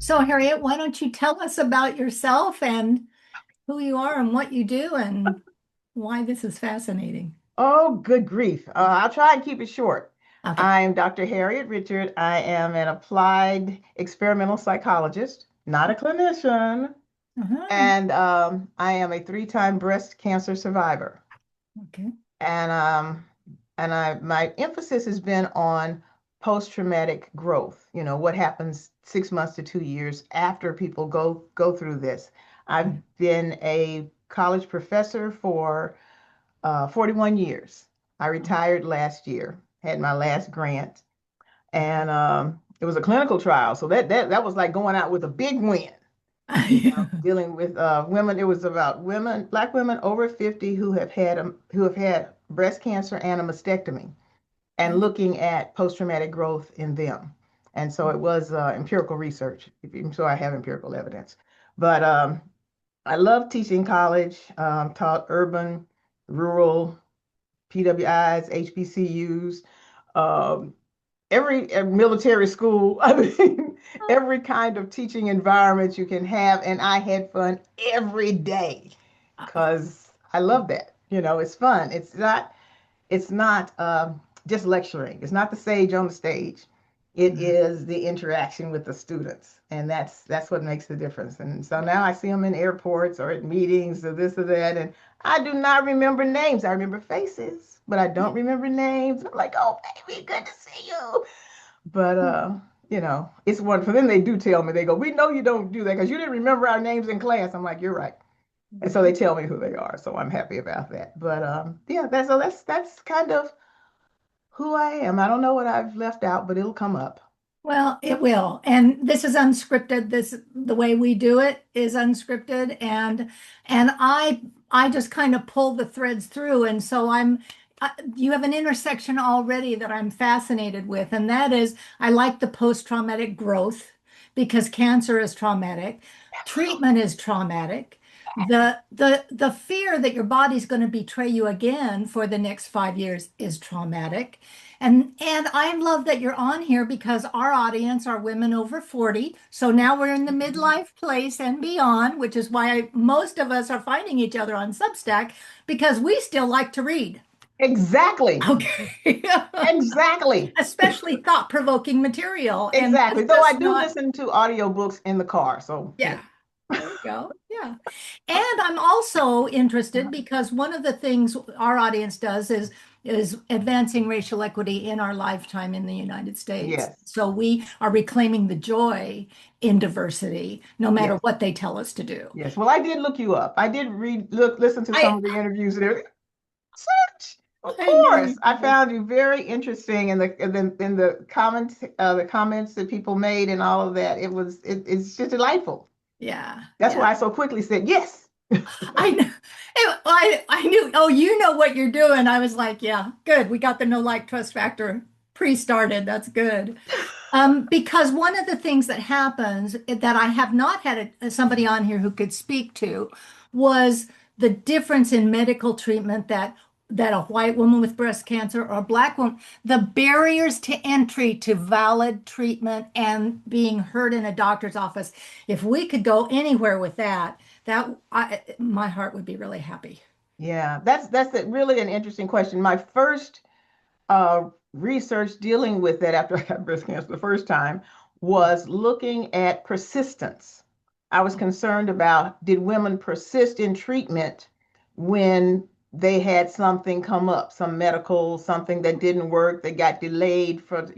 So, Harriet, why don't you tell us about yourself and who you are and what you do and why this is fascinating? Oh, good grief. I'll try and keep it short. Okay. I'm Dr. Harriette Richard. I am an applied experimental psychologist, not a clinician, Uh-huh. and I am a three-time breast cancer survivor. Okay. And my emphasis has been on post-traumatic growth. You know, what happens 6 months to 2 years after people go through this. I've been a college professor for 41 years. I retired last year, had my last grant, and it was a clinical trial. So that was like going out with a big win, dealing with women. It was about women, black women over 50 who have had breast cancer and a mastectomy, and Okay. looking at post-traumatic growth in them. And so it was empirical research. So I have empirical evidence, but I love teaching college. Taught urban, rural, PWIs, HBCUs, um, every military school. I mean, every kind of teaching environment you can have. And I had fun every day because I love that. You know, it's fun. It's not just lecturing. It's not the sage on the stage. It Mhm. is the interaction with the students, and that's what makes the difference. And so now I see them in airports or at meetings or this or that, and I do not remember names. I remember faces, but I don't remember names. I'm like, oh baby, good to see you. But it's one for them. They do tell me. They go, we know you don't do that because you didn't remember our names in class. I'm like, you're right. And so they tell me who they are. So I'm happy about that. But yeah, that's kind of who I am. I don't know what I've left out, but it'll come up. Well, it will. And this is unscripted. This the way we do it is unscripted and I just kind of pull the threads through and so you have an intersection already that I'm fascinated with and that is I like the post-traumatic growth because cancer is traumatic, treatment is traumatic. The fear that your body's going to betray you again for the next 5 years is traumatic. And I love that you're on here because our audience are women over 40. So now we're in the midlife place and beyond, which is why most of us are finding each other on Substack because we still like to read. Exactly. Okay. Exactly. Especially thought-provoking material. And that's Exactly. Though I just do not, listen to audiobooks in the car. So, yeah. There we go. Yeah. And I'm also interested because one of the things our audience does is advancing racial equity in our lifetime in the United States. yes. So we are reclaiming the joy in diversity, no matter Yes. what they tell us to do. Yes. Well, I did look you up. I did listen to some I of the interviews and everything. Search. Of I knew you course. I would. found you very interesting in the comments that people made and all of that. It's just delightful. Yeah, That's yeah. why I so quickly said yes. I know. I knew, oh, you know what you're doing. I was like, yeah, good. We got the no like trust factor pre-started. That's good. Because one of the things that happens that I have not had somebody on here who could speak to was the difference in medical treatment that a white woman with breast cancer or a black woman, the barriers to entry to valid treatment and being heard in a doctor's office. If we could go anywhere with my heart would be really happy. Yeah, really an interesting question. My first research dealing with that after I got breast cancer the first time was looking at persistence. I was concerned about did women persist in treatment when they had something come up, some medical, something that didn't work, that got delayed for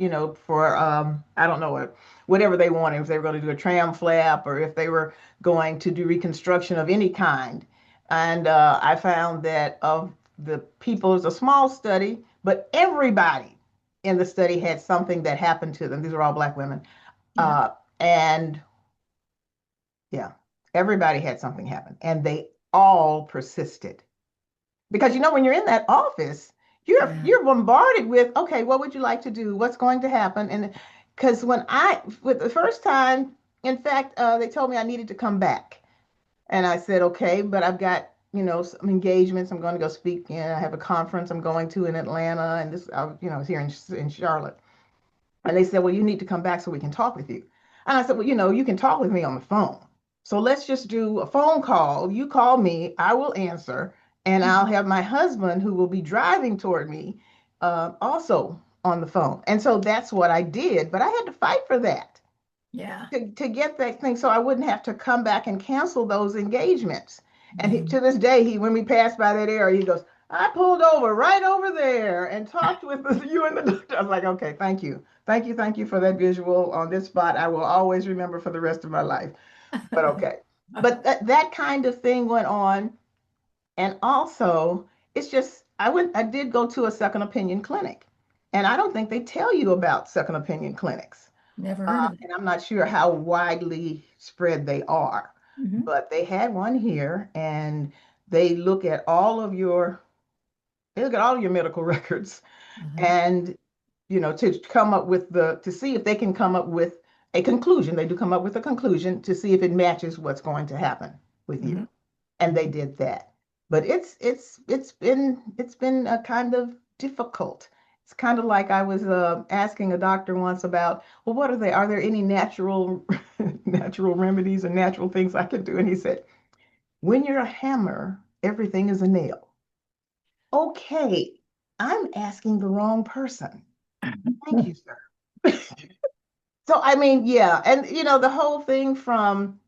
I don't know whatever they wanted, if they were going to do a tram flap or if they were going to do reconstruction of any kind. And I found that of the people, it's a small study, but everybody in the study had something that happened to them. These are all black women. Yeah. And yeah, everybody had something happen and they all persisted. Because when you're in that office, Yeah. you're bombarded with, okay, what would you like to do? What's going to happen? And because with the first time, in fact, they told me I needed to come back. And I said, okay, but I've got, some engagements. I'm going to go speak. I have a conference I'm going to in Atlanta, and this, I was here in Charlotte. And they said, well, you need to come back so we can talk with you. And I said, well, you can talk with me on the phone. So let's just do a phone call. You call me, I will answer, and I'll have my husband who will be driving toward me also on the phone. And so that's what I did. But I had to fight for that Yeah. to get that thing so I wouldn't have to come back and cancel those engagements. And Mhm. to this day, when we passed by that area, he goes, I pulled over right over there and talked with you and the doctor. I was like, okay, thank you. Thank you for that visual on this spot. I will always remember for the rest of my life. But okay. But that kind of thing went on. And also, it's just, I did go to a second opinion clinic. And I don't think they tell you about second opinion clinics. Never heard of it. And I'm not sure how widely spread they are, Hmm. but they had one here and they look at all of your, they look at all of your medical records Uh-huh. and, to come up with to see if they can come up with a conclusion. They do come up with a conclusion to see if it matches what's going to happen with you. Hmm. And they Hmm. did that. But it's been a kind of difficult. It's kind of like I was asking a doctor once about, well, what are there any natural natural remedies and natural things I can do? And he said, when you're a hammer, everything is a nail. Okay, I'm asking the wrong person. Thank you, sir. So I mean, yeah, and the whole thing from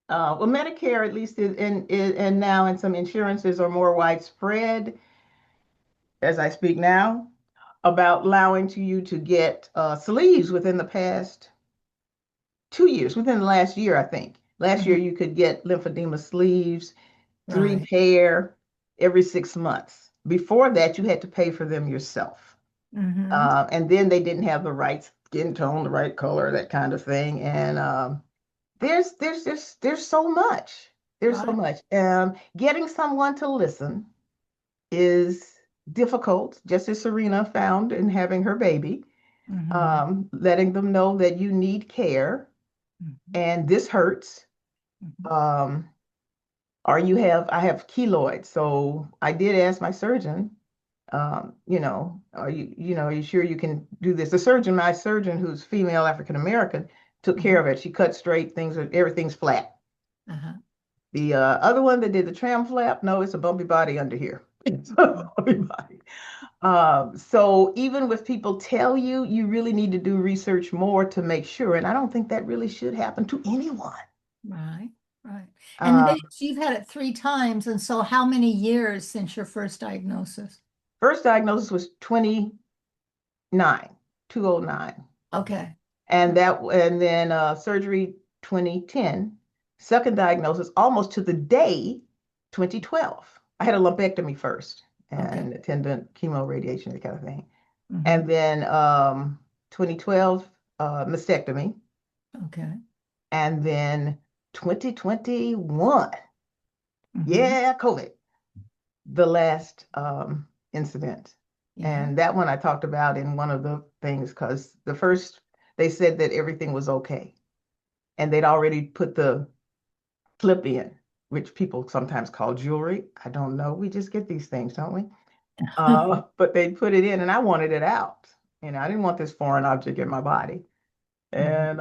well, Medicare at least and now and some insurances are more widespread as I speak now about allowing you to get sleeves within the past 2 years, within the last year, I think. Last year Hmm. you could get lymphedema sleeves, three Right. pair every 6 months. Before that, you had to pay for them yourself. Hmm. And then they didn't have the right skin tone, the right color, that kind of thing. And there's so much. There's so Right. much. Getting someone to listen is difficult, just as Serena found in having her baby. Hmm. Letting them know that you need care Hmm. and this hurts. Hmm. Um, I have keloids, so I did ask my surgeon, are you sure you can do this? My surgeon, who's female African American, took care Hmm. of it. She cut straight, everything's flat. Uh-huh. The other one that did the tram flap, no, it's a bumpy body under here. It's a bumpy body. So even with people tell you, you really need to do research more to make sure. And I don't think that really should happen to anyone. Right. Right. And Um, you've had it 3 times. And so how many years since your first diagnosis? First diagnosis was 209. Okay. And then surgery 2010. Second diagnosis almost to the day 2012. I had a lumpectomy first Okay. and attendant chemo radiation, that kind of thing. Hmm. And then 2012 mastectomy. Okay. And then 2021, Hmm. yeah, COVID, the last incident. Yeah. And that one I talked about in one of the things because the first, they said that everything was okay. And they'd already put the clip in, which people sometimes call jewelry. I don't know. We just get these things, don't we? But they put it in and I wanted it out. I didn't want this foreign object in my body. Mhm. And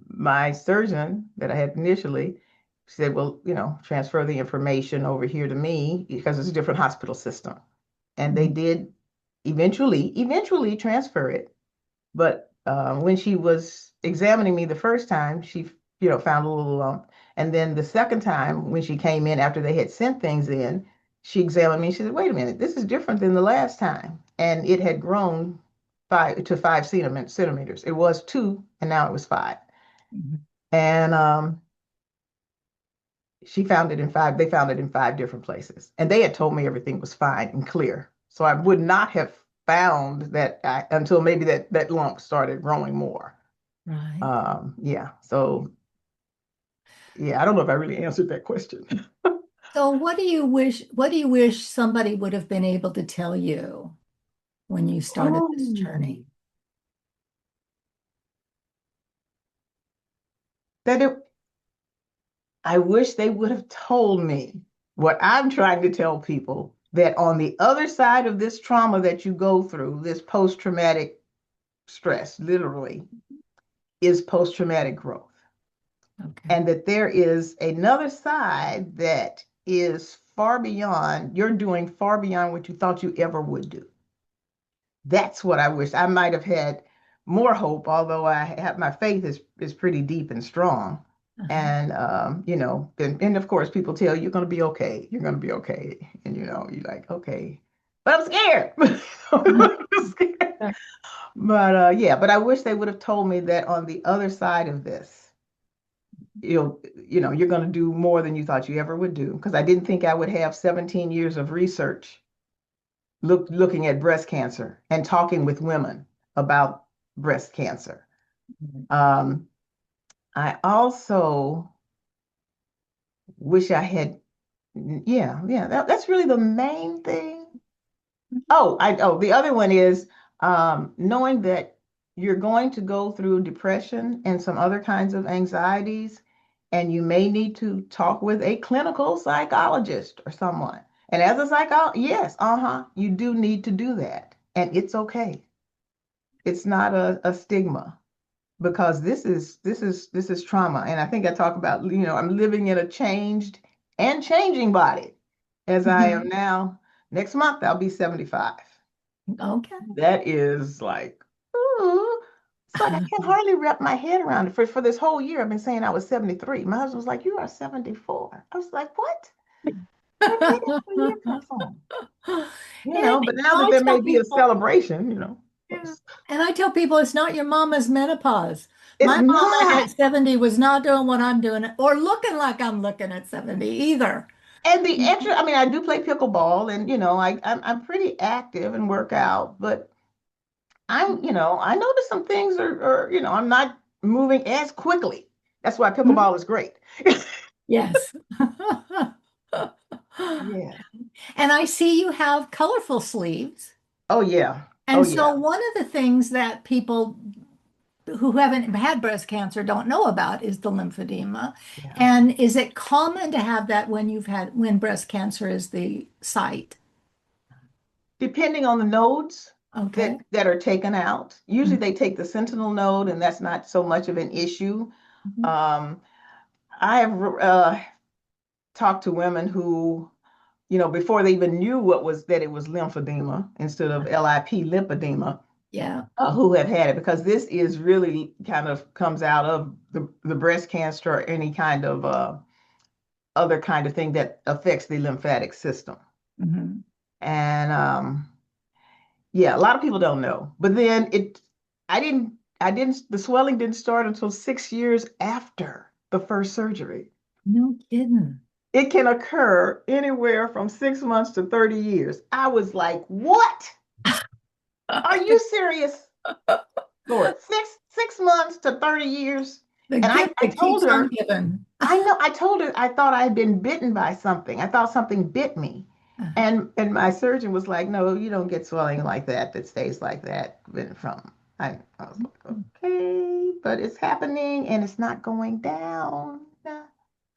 my surgeon that I had initially said, well, transfer the information over here to me because it's a different hospital system. And they Mhm. did eventually transfer it. But when she was examining me the first time, she, found a little lump. And then the second time, when she came in after they had sent things in, she examined me. She said, wait a minute, this is different than the last time. And it had grown 5 centimeters. It was 2, and now it was 5. Mhm. And they found it in 5 different places. And they had told me everything was fine and clear. So I would not have found that until maybe that lump started growing more. Right. Yeah. So yeah, I don't know if I really answered that question. So what do you wish somebody would have been able to tell you when you started this Oh, journey? that it, I wish they would have told me what I'm trying to tell people that on the other side of this trauma that you go through, this post-traumatic stress, literally, is post-traumatic growth. Okay. And that there is another side that is far beyond, you're doing far beyond what you thought you ever would do. That's what I wish I might have had more hope, although I have my faith is pretty deep and strong. Uh-huh. And and of course people tell you you're gonna be okay. You're gonna be okay. And you're like, okay. But I'm scared. I'm scared. But yeah, but I wish they would have told me that on the other side of this, you're gonna do more than you thought you ever would do. Because I didn't think I would have 17 years of research looking at breast cancer and talking with women about breast cancer. Um, I also wish I had, yeah, that's really the main thing. Oh, the other one is knowing that you're going to go through depression and some other kinds of anxieties, and you may need to talk with a clinical psychologist or someone. And as a psychologist, yes, you do need to do that, and it's okay. It's not a stigma because this is trauma. And I think I talk about, I'm living in a changed and changing body as I am Mhm. now. Next month I'll be 75. Okay. That is like, ooh, it's like I can't hardly wrap my head around it. For this whole year, I've been saying I was 73. My husband was like, "You are 74." I was like, "What? Where did that year come from?" But now that I there tell may be a people, celebration, yeah. And I tell people it's not your mama's menopause. it's My mama not. at 70 was not doing what I'm doing or looking like I'm looking at 70 either. And the extra, I mean, I do play pickleball, and I'm pretty active and work out, but I notice some things I'm not moving as quickly. That's why Mhm. pickleball is great. Yes. Yeah. And I see you have colorful sleeves. Oh yeah. Oh And so yeah. one of the things that people who haven't had breast cancer don't know about is the lymphedema. Yeah. And is it common to have that when breast cancer is the site? Depending on the nodes Okay. that are taken out, usually they take the sentinel node, and that's not so much of an issue. Mhm. Um, I have talked to women who, before they even knew that it was lymphedema instead of LIP lymphedema, Yeah. who have had it, because this is really kind of comes out of the breast cancer or any kind of other kind of thing that affects the lymphatic system. Mhm. And yeah, a lot of people don't know. But then the swelling didn't start until 6 years after the first surgery. No kidding. It can occur anywhere from 6 months to 30 years. I was like, what? Are you serious? Lord, six months to 30 years. The And gift I that told keeps on her, giving. I know, I told her I thought I had been bitten by something. I thought something bit me. Uh-huh. And my surgeon was like, no, you don't get swelling like that stays like that from. I was like, okay, but it's happening and it's not going down.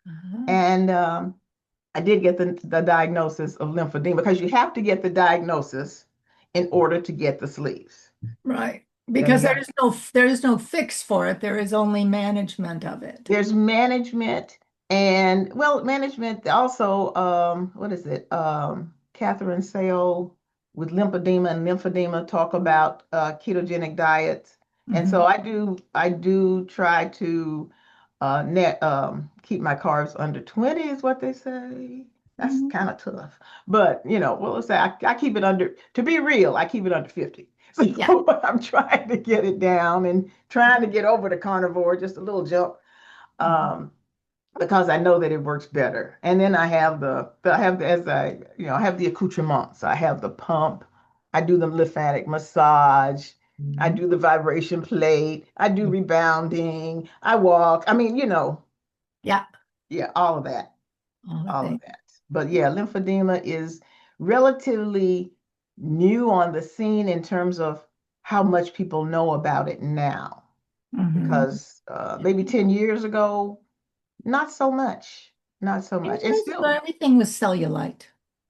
Uh-huh. And I did get the diagnosis of lymphedema because you have to get the diagnosis in order to get the sleeves. Right. Then Because you have there is no fix for it. There is only management of it. There's management and well, management also, what is it? Catherine Sale with lymphedema and lymphedema talk about ketogenic diets. And so Mhm. I do try to net keep my carbs under 20 is what they say. That's Mhm. kind of tough. But well, let's say I keep it under, to be real, I keep it under 50. Yeah. So I'm trying to get it down and trying to get over the carnivore, just a little jump, Mhm. um, because I know that it works better. And then I have I have the, as I have the accoutrements. I have the pump. I do the lymphatic massage. I Mhm. do the vibration plate. I do rebounding. I walk. I mean, Yeah. yeah, all of that, All the all of things. that. But yeah, lymphedema is relatively new on the scene in terms of how much people know about it now. Mhm. Because maybe 10 years ago, not so much. Not so much. And still, Everything was cellulite.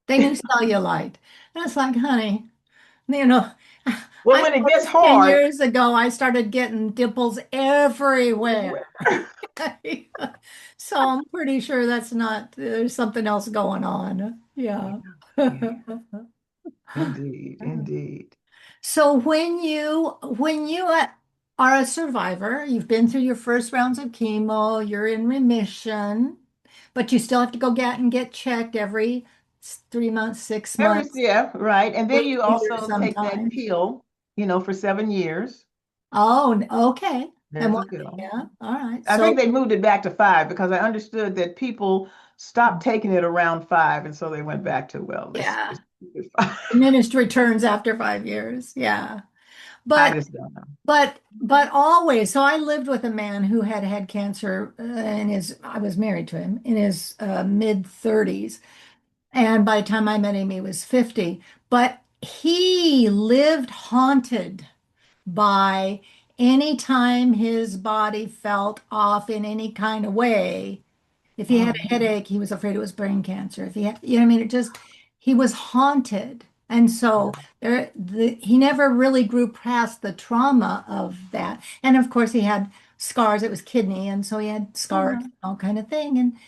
They knew cellulite. And it's like, honey, You know, Well, I when it gets noticed 10 hard, years ago, I started getting dimples everywhere. everywhere. So I'm pretty sure that's not, there's something else going on. Yeah, Yeah. yeah, indeed, indeed. So when you are a survivor, you've been through your first rounds of chemo, you're in remission, but you still have to go get and get checked every 3 months, six Every, months, yeah, right. And then you 3 years also take that sometimes. pill, for 7 years. Oh, okay. And There's a what, pill. yeah, all right. I think So they moved it back to 5 because I understood that people stopped taking it around 5, and so they went back to, well, yeah, let's keep it 5. diminished returns after 5 years. Yeah. I But just don't know. but always, so I lived with a man who had had cancer in his, I was married to him in his mid 30s. And by the time I met him, he was 50. But he lived haunted by any time his body felt off in any kind of way. If he had Oh, a headache, he was afraid it was brain cancer. If he had, you know what I mean? It just, he was haunted. And so he never really grew past the trauma of that. And of course, he had scars. It was kidney. And so he had scars, uh-huh. all kind of thing.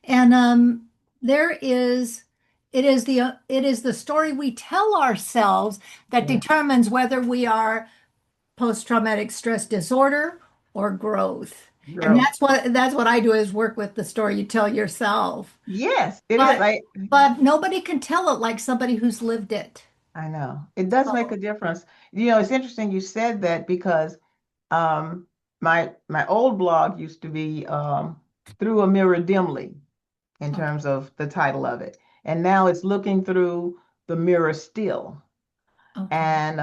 And there is, it is the story we tell ourselves that Yeah, determines whether we are post-traumatic stress disorder or growth. And growth. that's what I do is work with the story you tell yourself. Yes, it is. But but nobody can tell it like somebody who's lived it. I know. It does make a So, difference. It's interesting you said that because um my old blog used to be Through a Mirror Dimly in okay. terms of the title of it. And now it's Looking Through the Mirror Still. Okay. And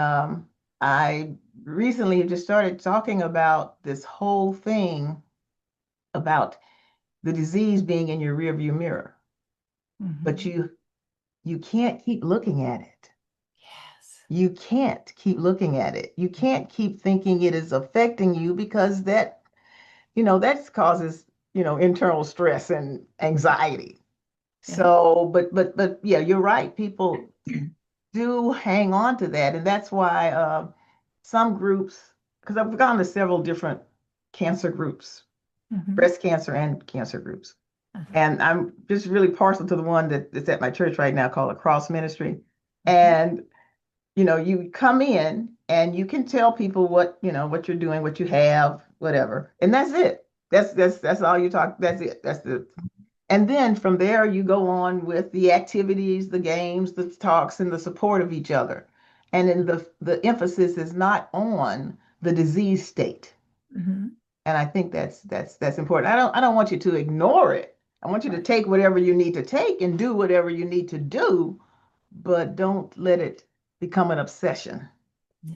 I recently just started talking about this whole thing about the disease being in your rearview mirror, but Mhm. you can't keep looking at it. Yes. You can't keep looking at it. You can't keep thinking it is affecting you because that causes, internal stress and anxiety. Yeah. So, but yeah, you're right. People do hang on to that. And that's why some groups, because I've gone to several different cancer groups, Mhm. breast cancer and cancer groups. Uh-huh. And I'm just really partial to the one that's at my church right now called a cross ministry. Mhm. And you come in and you can tell people what you're doing, what you have, whatever. And that's it. That's all you talk. That's it. That's the And then from there you go on with the activities, the games, the talks, and the support of each other. And then the emphasis is not on the disease state. Mhm. And I think that's important. I don't want you to ignore it. I want you to Right. take whatever you need to take and do whatever you need to do, but don't let it become an obsession. Yeah.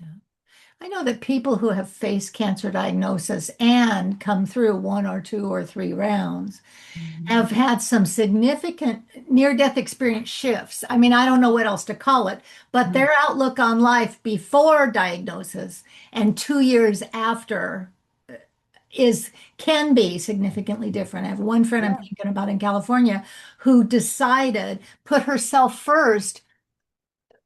I know that people who have faced cancer diagnosis and come through one or two or three rounds Mhm. have had some significant near-death experience shifts. I mean, I don't know what else to call it, but Mhm. their outlook on life before diagnosis and 2 years after is can be significantly different. I have one friend I'm Yeah. thinking about in California who decided, put herself first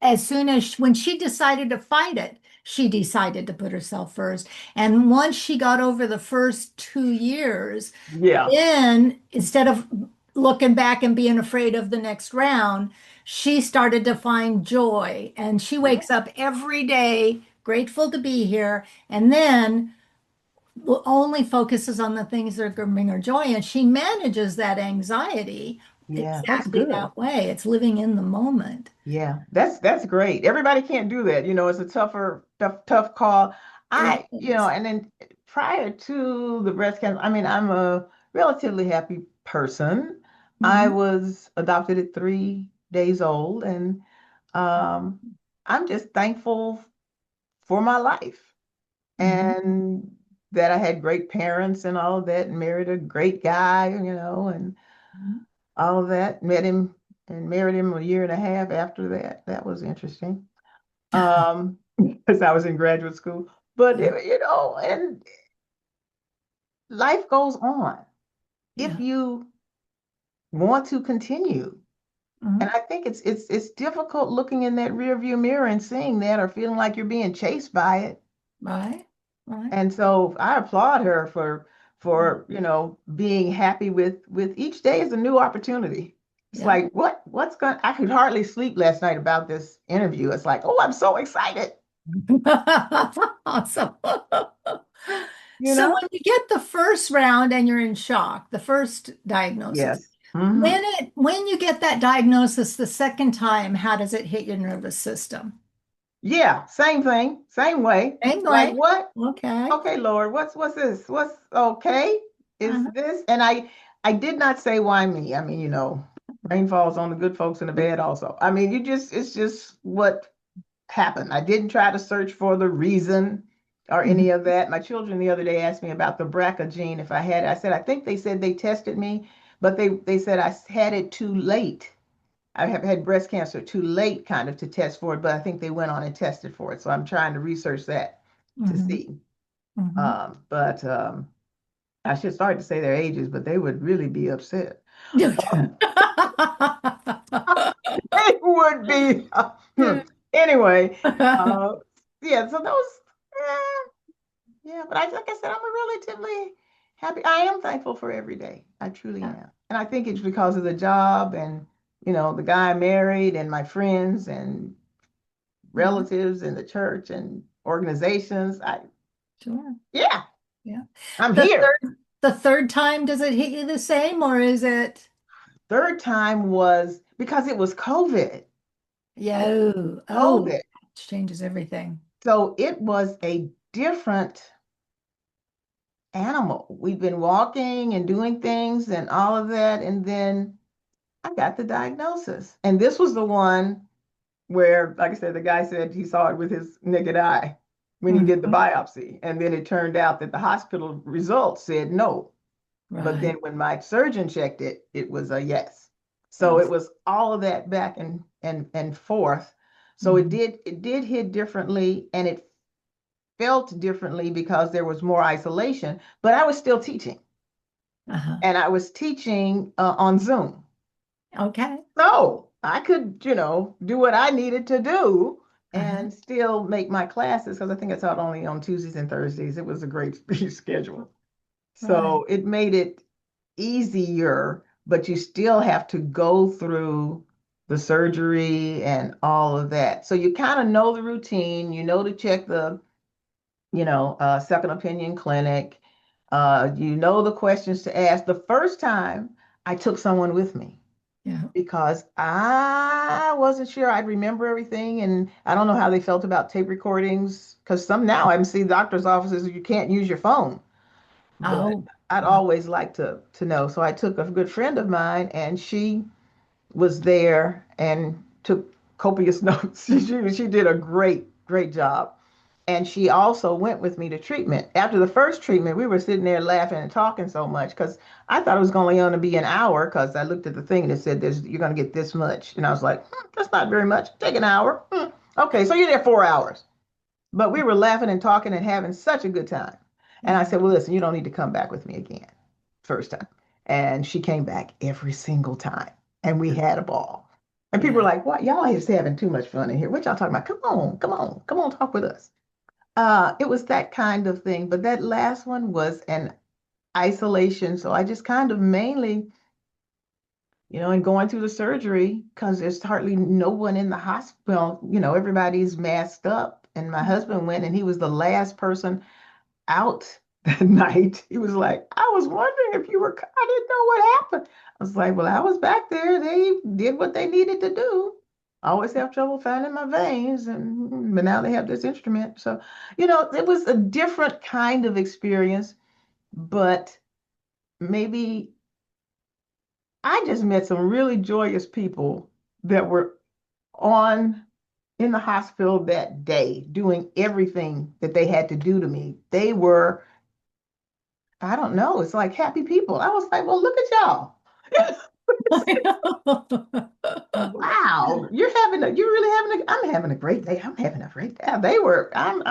as soon as when she decided to fight it, she decided to put herself first. And once she got over the first 2 years, Yeah. then instead of looking back and being afraid of the next round, she started to find joy. And she Yeah. wakes up every day grateful to be here. And then only focuses on the things that are bring her joy. And she manages that anxiety Yeah. That's exactly good. that way. It's living in the moment. Yeah, that's great. Everybody can't do that. It's a tough call. It is. And then prior to the breast cancer, I mean, I'm a relatively happy person. I Mhm. was adopted at 3 days old, and um, I'm just thankful for my life Mhm. and that I had great parents and all of that, and married a great guy, and Mhm. all of that. Met him and married him a year and a half after that. That was interesting. Because I was in graduate school. But Yeah. and life goes on. If Yeah. you want to continue, And Mhm. I think it's difficult looking in that rear view mirror and seeing that or feeling like you're being chased by it. Right. Right. And so I applaud her for being happy with each day is a new opportunity. It's Yeah. like what's going I could hardly sleep last night about this interview. It's like, oh, I'm so excited, Awesome. you So know? when you get the first round and you're in shock, the first diagnosis, Yes. Hmm. when you get that diagnosis the second time, how does it hit your nervous system? Yeah, same thing, same way. Same Like way. what? Okay. Okay, Lord, what's this? What's okay? Is Uh-huh. this? And I did not say why me. I mean, rain falls on the good folks in the bad also. I mean, it's just what happened. I didn't try to search for the reason or Mhm. any of that. My children the other day asked me about the BRCA gene if I had it. I said, I think they said they tested me, but they said I had it too late. I have had breast cancer too late kind of to test for it, but I think they went on and tested for it. So I'm trying to research that to Mhm. see. Mhm. But I should start to say their ages, but they would really be upset. They would be. Anyway, uh, yeah, so those, yeah, but like I said, I'm a relatively happy. I am thankful for every day. I truly Yeah. am. And I think it's because of the job and, the guy I married and my friends and Yeah. relatives in the church and organizations. Sure. Yeah, Yeah. I'm The here. the third time, does it hit you the same or is it? Third time was because it was COVID. Yeah. Oh, COVID. it changes everything. So it was a different animal. We've been walking and doing things and all of that. And then I got the diagnosis. And this was the one where, like I said, the guy said he saw it with his naked eye when he did the Mhm. biopsy. And then it turned out that the hospital results said no. But then Right. when my surgeon checked it, it was a yes. So Oh. it was all of that back and forth. So it Mhm. did hit differently and it felt differently because there was more isolation, but I was still teaching Uh-huh. and I was teaching on Zoom. Okay. So I could, do what I needed to do Uh-huh. and still make my classes because I think I taught only on Tuesdays and Thursdays. It was a great schedule. Right. So it made it easier, but you still have to go through the surgery and all of that. So you kind of know the routine, to check the, second opinion clinic. You know the questions to ask. The first time I took someone with me Yeah. because I wasn't sure I'd remember everything. And I don't know how they felt about tape recordings because some now I see doctor's offices, you can't use your phone. But Oh. I'd Wow. always like to know. So I took a good friend of mine and she was there and took copious notes. She did a great job. And she also went with me to treatment. After the first treatment, we were sitting there laughing and talking so much because I thought it was only going to be an hour because I looked at the thing and it said you're going to get this much. And I was like, that's not very much. Take an hour. Okay, so you're there 4 hours. But we were laughing and talking and having such a good time. And I Mhm. said, well, listen, you don't need to come back with me again. First time. And she came back every single time. And we had a ball. And people were Yeah. like, what? Y'all is having too much fun in here. What y'all talking about? Come on, come on, come on, talk with us. It was that kind of thing. But that last one was an isolation. So I just kind of mainly, and going through the surgery, because there's hardly no one in the hospital, everybody's masked up. And my husband went and he was the last person out that night. He was like, I was wondering if you were, I didn't know what happened. I was like, well, I was back there. They did what they needed to do. I always have trouble finding my veins, but now they have this instrument. So, it was a different kind of experience, but maybe I just met some really joyous people that were on in the hospital that day doing everything that they had to do to me. They were, I don't know. It's like happy people. I was like, well, look at y'all. I know. Wow, you're really I'm having a great day. I'm having a great day. I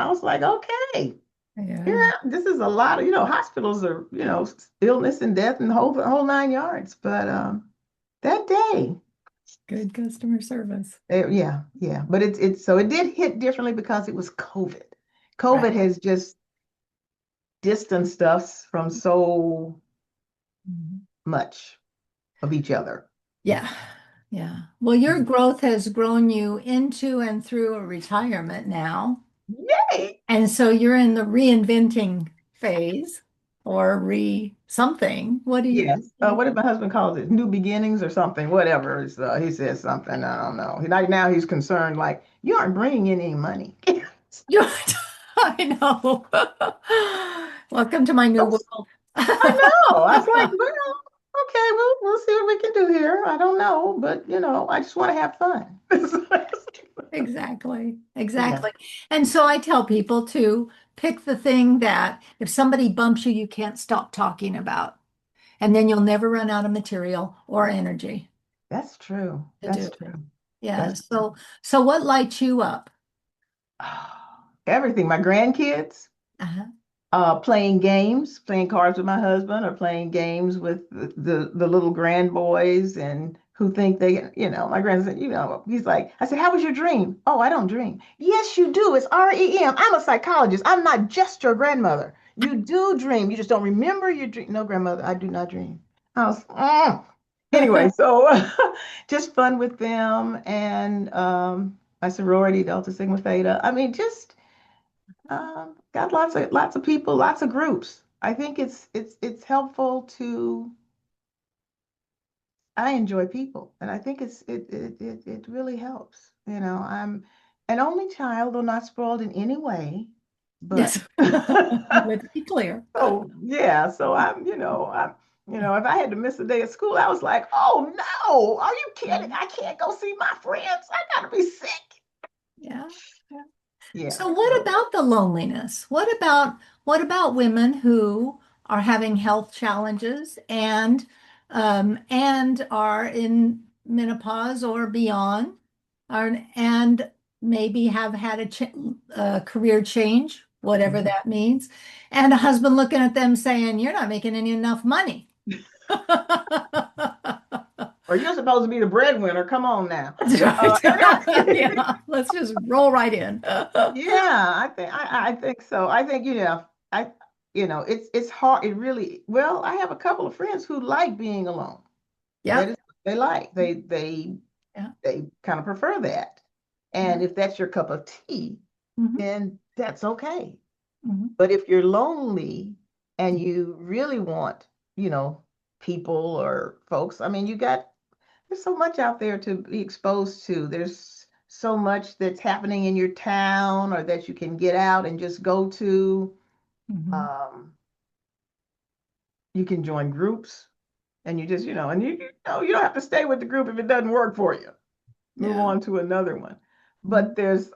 was like, okay, Yeah. this is a lot of, hospitals are, illness and death and the whole 9 yards. But that day, Good customer service. Yeah, yeah. But it's so it did hit differently because it was COVID. Right. COVID has just distanced us from so Mhm. much of each other. Yeah. Yeah. Well, your growth has grown you into and through a retirement now. Yay! And so you're in the reinventing phase or re something. What do you? Yes. What did my husband call it? New beginnings or something, whatever. He says something. I don't know. Like now he's concerned, like, you aren't bringing in any money. You- I know. Welcome to my new So world. I know. I was like, well, okay, we'll see what we can do here. I don't know, but I just want to have fun. Exactly. Yeah, Exactly. And so I tell people to pick the thing that if somebody bumps you, you can't stop talking about. And then you'll never run out of material or energy that's true. to do That's it. true. Yeah. That's true. So what lights you up? Everything. My grandkids. Uh-huh. Playing games, playing cards with my husband, or playing games with the little grand boys and who think my grandson, he's like, I said, how was your dream? Oh, I don't dream. Yes, you do. It's REM. I'm a psychologist. I'm not just your grandmother. You do dream. You just don't remember your dream. No, grandmother, I do not dream. I was, Anyway, so just fun with them and my sorority, Delta Sigma Theta. I mean, just got lots of people, lots of groups. I think it's helpful to. I enjoy people, and I think it really helps. I'm an only child, though not spoiled in any way, but Yes. Let's be clear. so yeah, so if I had to miss a day of school, I was like, oh no, are you kidding? I can't go see my friends. I gotta be sick. Yeah. Yeah, So what so about the loneliness? What about women who are having health challenges and are in menopause or beyond, and maybe have had a career change, whatever that means, and a husband looking at them saying, "You're not making any enough money." or you're supposed to be the breadwinner. Come on now. That's Uh, right. Yeah, let's just roll right in. Yeah, I think so. I think it's hard. It really well. I have a couple of friends who like being alone. That Yep. is what they like. Yeah. They kind of prefer that. Yeah. And if that's your cup of tea, Mhm. then that's okay. Mhm. But if you're lonely and you really want, you know, people or folks, I mean, there's so much out there to be exposed to. There's so much that's happening in your town or that you can get out and just go to. Mhm. Um, you can join groups and you just, and you don't have to stay with the group if it doesn't work for you. Move Yeah. on to another one. Mhm. But there's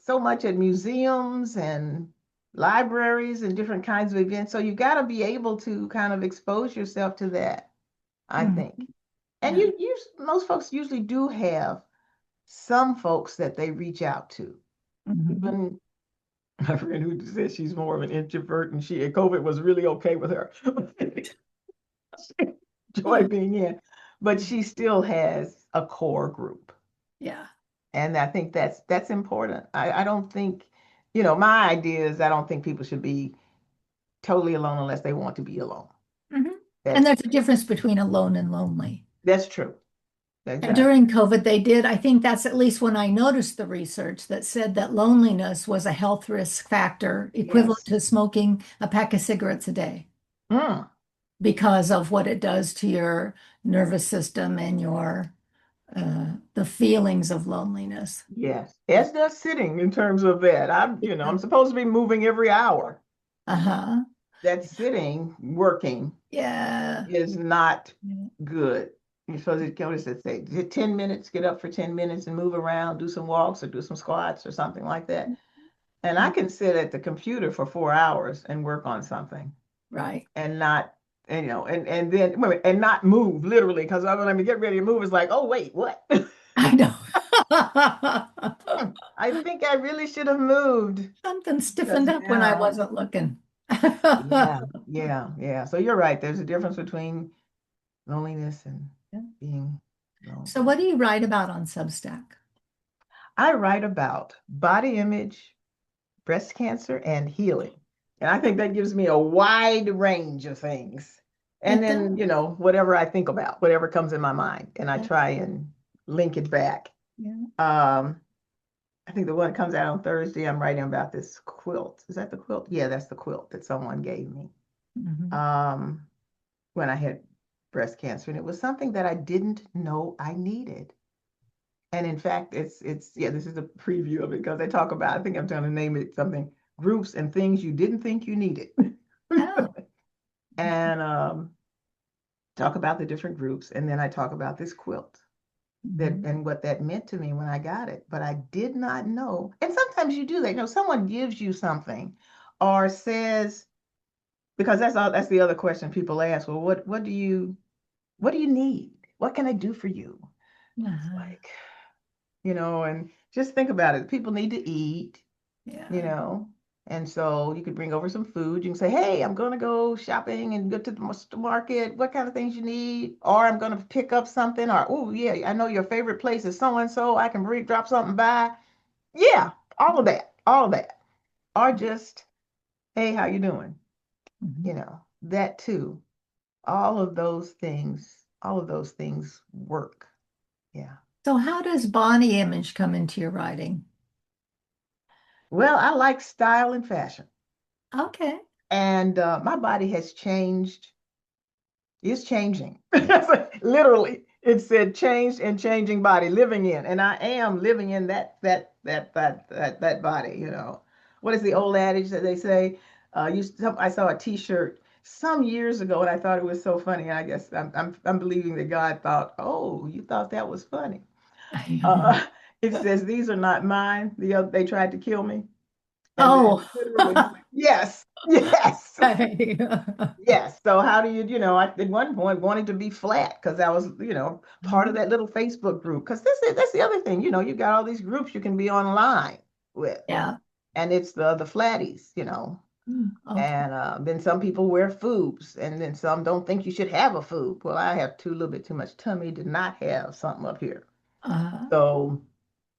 so much at museums and libraries and different kinds of events. So you got to be able to kind of expose yourself to that, I Mhm. think. And Yeah. most folks usually do have some folks that they reach out to. Mhm. Even my friend who says she's more of an introvert and COVID was really okay with her. She Huh. enjoyed being in, but she still has a core group. Yeah. And I think that's important. I don't think, my idea is I don't think people should be totally alone unless they want to be alone. Mhm. And That's there's a difference between alone and lonely. that's true. And Exactly. during COVID, they did, I think that's at least when I noticed the research that said that loneliness was a health risk factor equivalent Yes. to smoking a pack of cigarettes a day Mm, because of what it does to your nervous system and the feelings of loneliness. yes. As does sitting in terms of that. I'm supposed to be moving every hour. Uh-huh. That sitting, working Yeah. is not good. You're supposed to, what does it say? 10 minutes, get up for 10 minutes and move around, do some walks or do some squats or something like that. And I can sit at the computer for 4 hours and work on something Right. and not, and then and not move literally because when I get ready to move, it's like, oh wait, what? I know. I think I really should have moved Something because stiffened up when I now, wasn't looking. yeah, yeah, yeah. So you're right. There's a difference between loneliness and being. So, So what do you write about on Substack? I write about body image, breast cancer, and healing. And I think that gives me a wide range of things. And It then, does. whatever I think about, whatever comes in my mind, and I Yeah. try and link it back. Yeah. Um, I think the one that comes out on Thursday, I'm writing about this quilt. Is that the quilt? Yeah, that's the quilt that someone gave me Mhm. um, when I had breast cancer. And it was something that I didn't know I needed. And in fact, yeah, this is a preview of it because they talk about, I think I'm trying to name it something, groups and things you didn't think you needed. Oh. And talk about the different groups. And then I talk about this quilt that Mhm. and what that meant to me when I got it. But I did not know. And sometimes you do that. Someone gives you something or says, because that's the other question people ask. Well, what do you need? What can I do for you? It's Uh-huh. like, and just think about it. People need to eat, you Yeah. know. And so you could bring over some food. You can say, hey, I'm going to go shopping and go to the market. What kind of things you need? Or I'm going to pick up something. Or, oh, yeah, I know your favorite place is so and so. I can drop something by. Yeah, all of that, all of that. Or just, hey, how you doing? Mhm. That too. All of those things work. Yeah. So how does body image come into your writing? Well, I like style and fashion. Okay. And my body has changed. It's changing. Literally, it said changed and changing body, living in. And I am living in that body, What is the old adage that they say? I saw a t-shirt some years ago and I thought it was so funny. I guess I'm believing that God thought, oh, you thought that was funny. Uh, it says, these are not mine. They tried to kill me. And then Oh. literally, yes, yes. Okay. Yes. So how do at one point wanted to be flat because I was, part of that little Facebook group. Because that's the other thing, you got all these groups you can be online with. Yeah. And it's the flatties, Okay. And then some people wear foobs, and then some don't think you should have a foob. Well, I have little bit too much tummy to not have something up here. Uh, So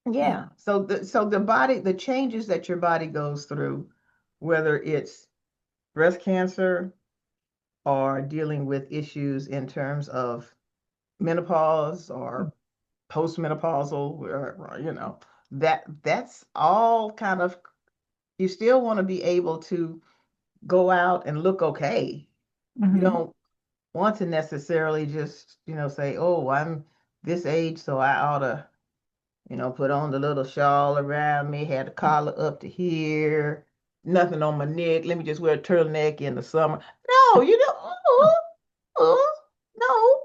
yeah. yeah. So the body, the changes that your body goes through, whether it's breast cancer, or dealing with issues in terms of menopause or postmenopausal, that's all kind of, you still want to be able to go out and look okay. You Mhm. don't want to necessarily just, say, oh, I'm this age, so I ought to, put on the little shawl around me, had the collar up to here, nothing on my neck. Let me just wear a turtleneck in the summer. No, you don't. Oh, no.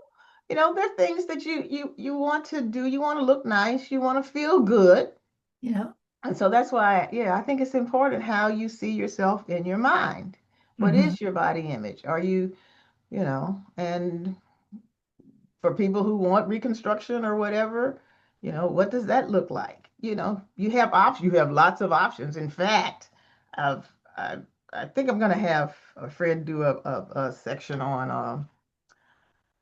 There are things that you want to do. You want to look nice. You want to feel good. Yeah. And so that's why, yeah, I think it's important how you see yourself in your mind. What Mhm. is your body image? Are you, and for people who want reconstruction or whatever, what does that look like? You have options. You have lots of options. In fact, I've, I, I think I'm going to have a friend do a section on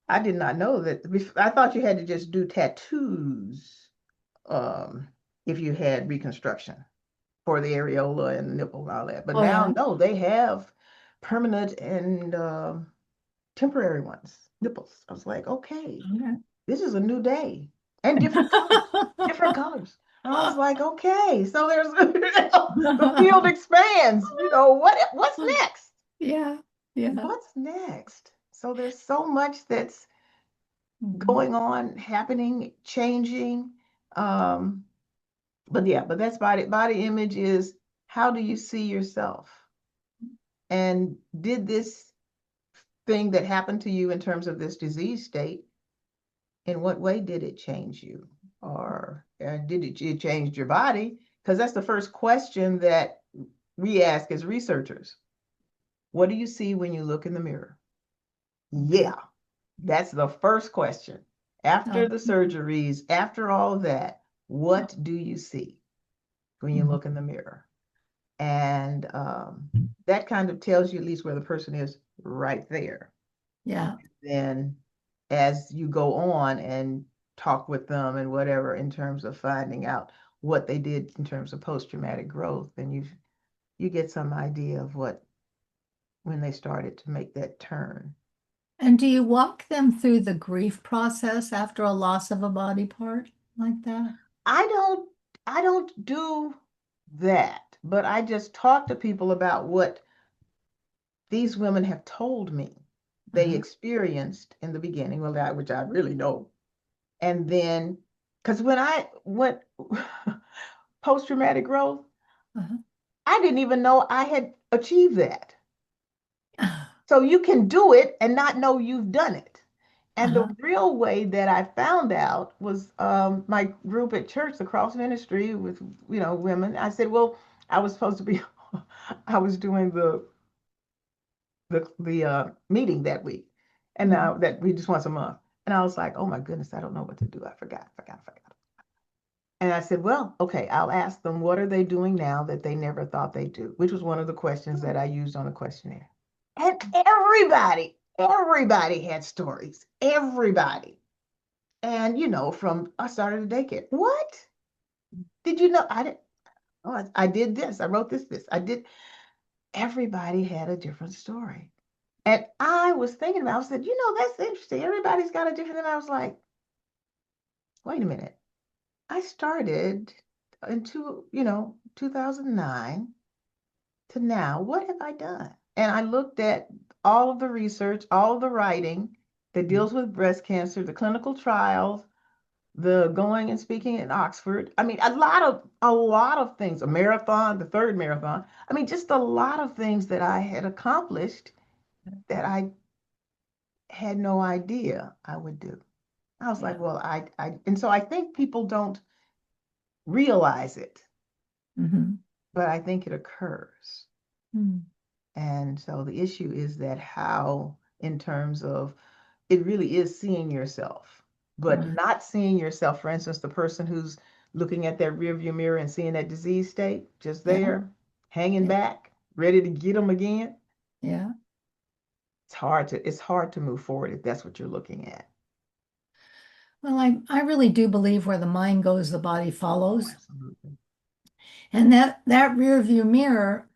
I did not know that. I thought you had to just do tattoos um, if you had reconstruction for the areola and the nipple and all that. But Oh now, yeah. no, they have permanent and temporary ones, nipples. I was like, okay, Okay. this is a new day. And different colors, different colors. And I was like, okay, so there's the field expands. What's next? Yeah. Yeah. What's next? So there's so much that's Mhm. going on, happening, changing. Um, but that's body image is, how do you see yourself? And did this thing that happened to you in terms of this disease state, in what way did it change you? Or did it change your body? Because that's the first question that we ask as researchers. What do you see when you look in the mirror? Okay. Yeah, that's the first question. After Oh. the surgeries, after all of that, what do you see when you Mhm. look in the mirror? And that kind of tells you at least where the person is right there. Yeah. Then as you go on and talk with them and whatever in terms of finding out what they did in terms of post-traumatic growth, and you get some idea of what when they started to make that turn. And do you walk them through the grief process after a loss of a body part like that? I don't I don't do that, but I just talk to people about what these women have told me they Uh-huh, experienced in the beginning, well, that which I really know. And then, because when I went post-traumatic growth, uh-huh. I didn't even know I had achieved that. So you can do it and not know you've done it. And the Uh-huh. real way that I found out was my group at church, the cross ministry with, women. I said, well, I was supposed to be, I was doing the meeting that week, and Mhm. now that we just once a month. And I was like, oh my goodness, I don't know what to do. I forgot. And I said, well, okay, I'll ask them what are they doing now that they never thought they'd do, which was one of the questions that I used on the questionnaire. And everybody had stories. Everybody. And from I started a daycare. What? Did you know? I didn't. Oh, I did this. I wrote this. I did. Everybody had a different story. And I was thinking about, I said, that's interesting. Everybody's got a different. And I was like, wait a minute. I started in 2009 to now. What have I done? And I looked at all of the research, all of the writing that deals with breast cancer, the clinical trials, the going and speaking in Oxford. I mean, a lot of things, a marathon, the third marathon. I mean, just a lot of things that I had accomplished that I had no idea I would do. I was like, Yeah. well, and so I think people don't realize it, Mhm. but I think it occurs. Mm. And so the issue is that how, in terms of, it really is seeing yourself, but Right. not seeing yourself, for instance, the person who's looking at that rearview mirror and seeing that disease state just Yeah. there, hanging Yeah. back, ready to get them again. Yeah. It's hard to move forward if that's what you're looking at. Well, I really do believe where the mind goes, the body Oh, follows. absolutely. And that rear view mirror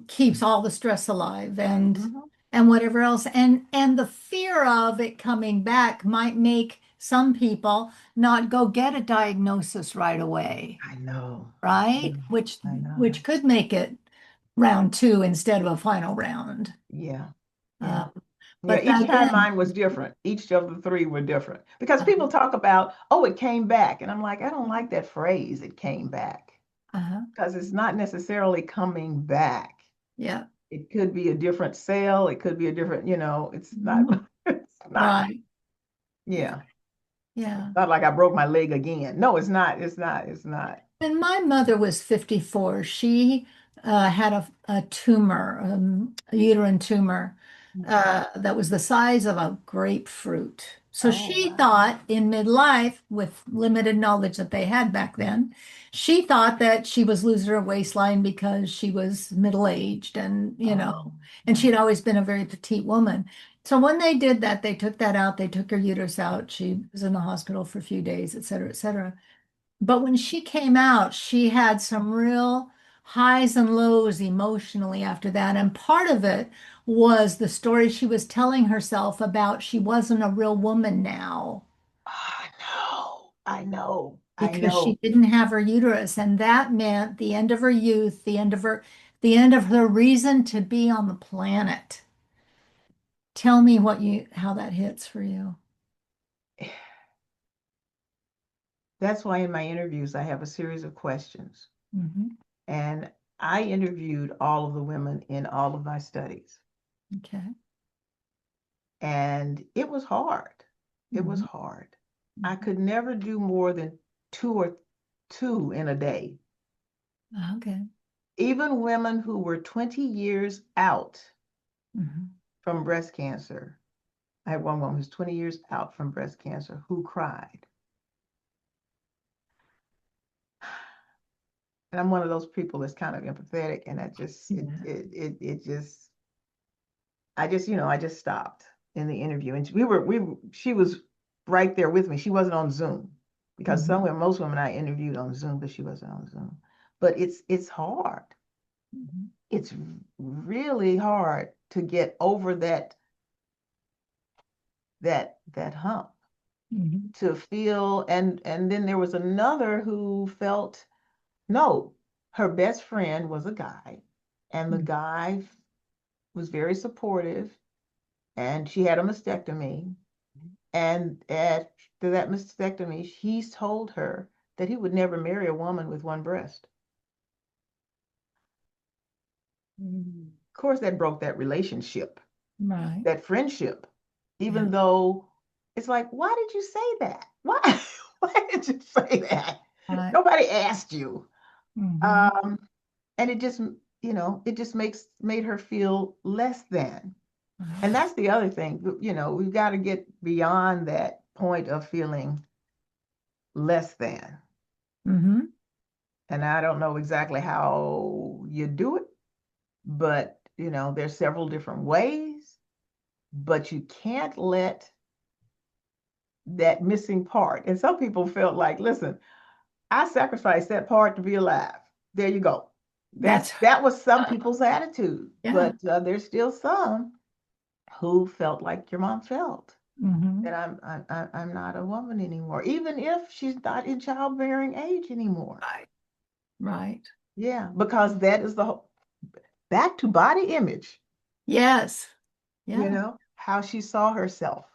keeps all the stress alive Mhm. and whatever else. And the fear of it coming back might make some people not go get a diagnosis right away, I know. right? Which I know. which could make it round two instead of a final round. Yeah. Yeah. Um, Yeah, but each time again, mine was different. Each of the three were different because uh, people talk about, oh, it came back. And I'm like, I don't like that phrase, it came back, uh because it's not necessarily coming back. yeah, It could be a different cell. It could be a different, it's not, mhm, it's not, right, yeah, yeah. It's yeah. not like I broke my leg again. No, it's not. It's not. It's not. When my mother was 54, she had a tumor, a uterine tumor, Mhm. that was the size of a grapefruit. So Oh, she wow. thought in midlife, with limited knowledge that they had back then, she thought that she was losing her waistline because she was middle-aged Oh, and wow. she'd always been a very petite woman. So when they did that, they took that out, they took her uterus out. She was in the hospital for a few days, et cetera, et cetera. But when she came out, she had some real highs and lows emotionally after that. And part of it was the story she was telling herself about she wasn't a real woman now I know. I know. I because she know. didn't have her uterus. And that meant the end of her youth, the end of her reason to be on the planet. Tell me how that hits for you. That's why in my interviews, I have a series of questions. Hmm. And I interviewed all of the women in all of my studies. Okay. And it was hard. It was Hmm. hard. I could never do more than two in a day. Okay. Even women who were 20 years out Hmm. from breast cancer. I had one woman who's 20 years out from breast cancer who cried. And I'm one of those people that's kind of empathetic, and I just Yeah. it just I just stopped in the interview, and she was right there with me. She wasn't on Zoom because Mhm. most women I interviewed on Zoom, but she wasn't on Zoom. But it's hard. Mhm. It's really hard to get over that hump, Mhm. to feel. And then there was another who felt, no, her best friend was a guy, and the Mhm. guy was very supportive, and she had a mastectomy. And after that mastectomy, he's told her that he would never marry a woman with one breast. Mhm. Of course, that broke that relationship, Right. that friendship, Yeah. even though it's like, why did you say that? Why? Why did you say that? Right. Nobody asked you. Mhm. Um, and it just, it just made her feel less than. And Right. that's the other thing, we've got to get beyond that point of feeling less than. Mhm. And I don't know exactly how you do it, but there's several different ways, but you can't let that missing part. And some people felt like, listen, I sacrificed that part to be alive. There you go. That's That was some people's attitude, yeah. but there's still some who felt like your mom felt, that Mhm. I'm not a woman anymore, even if she's not in childbearing age anymore. Right. Right. Yeah, because that is the whole, back to body image, Yes. Yeah. how she saw herself.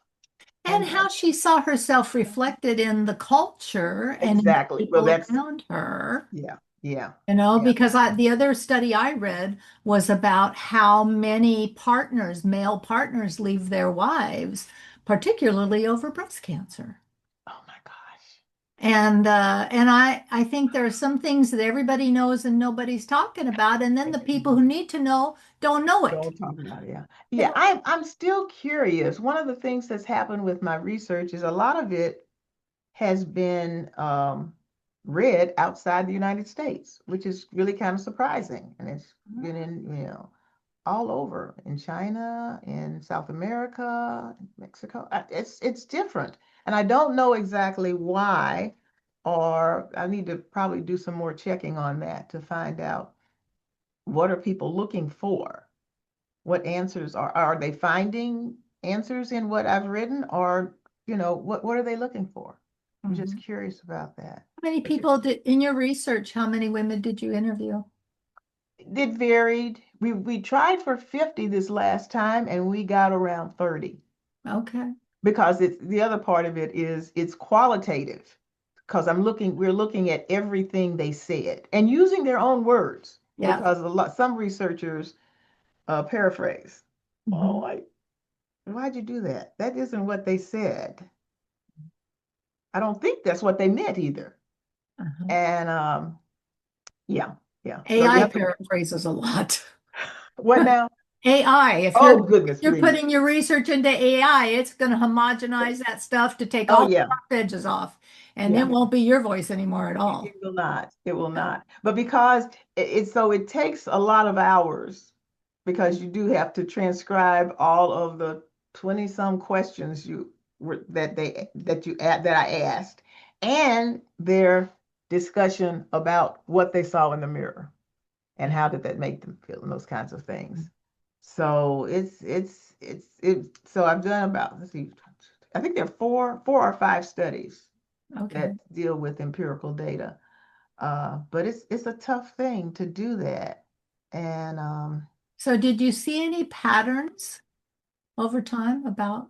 And And how she saw herself reflected in the culture and in the exactly. Well, people that's, around her. yeah, yeah, yeah. Because the other study I read was about how many partners, male partners, leave their wives, particularly over breast cancer. Oh my gosh. And I think there are some things that everybody knows and nobody's talking about, and then the people who need to know don't know it. Don't talk about it. Yeah. They Yeah, don't. I'm still curious. One of the things that's happened with my research is a lot of it has been read outside the United States, which is really kind of surprising. And it's been in, all over, in China, in South America, Mexico. It's different. And I don't know exactly why, or I need to probably do some more checking on that to find out what are people looking for? What answers are they finding answers in what I've written, or what are they looking for? I'm just Mhm. curious about that. How many But people did in your research? How many women did you interview? it varied. We tried for 50 this last time, and we got around 30, Okay. because it's the other part of it is it's qualitative, because we're looking at everything they said and using their own words, Yeah. because some researchers paraphrase. Oh, Mhm. why'd you do that? That isn't what they said. I don't think that's what they meant either. Uh-huh. And yeah, yeah. So you AI have to, paraphrases a lot. what now? AI, Oh, if goodness you're me. putting your research into AI, it's going to homogenize that stuff to take Oh, all the yeah, sharp edges off, and it yeah. won't be your voice anymore at It all. will not. It will Yeah. not. But because it takes a lot of hours, because you do have to transcribe all of the 20 some questions that I asked, and their discussion about what they saw in the mirror and how did that make them feel, and those kinds of things. So so I've done about, let's see, I think there are four or five studies Okay. that deal with empirical data. But it's a tough thing to do that. And So, did you see any patterns over time about?